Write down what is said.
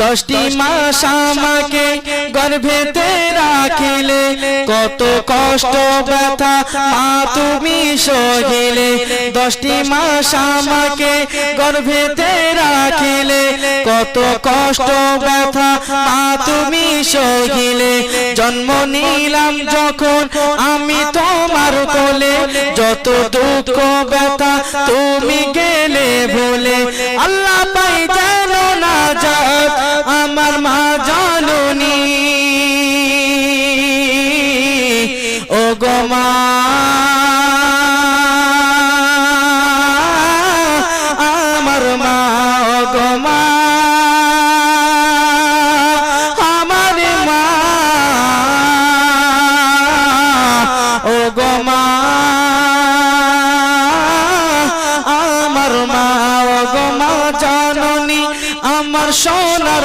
10টি মাস আমাকে গর্ভেতে রাখিলে কত কষ্ট ব্যথা মা তুমি সহিলে 10টি মাস আমাকে গর্ভেতে রাখিলে কত কষ্ট ব্যথা মা তুমি সহিলে জন্ম নিলাম যখন আমি তোমার কোলে যত দুঃখ ব্যথা তুমি গেলে ভুলে আল্লাহ পাই যেন না যাত আমার মা জননী ও গো মা আমার মা ও গো মা আমার মা ও গো মা আমার মা ও গো মা জননী আমার সোনার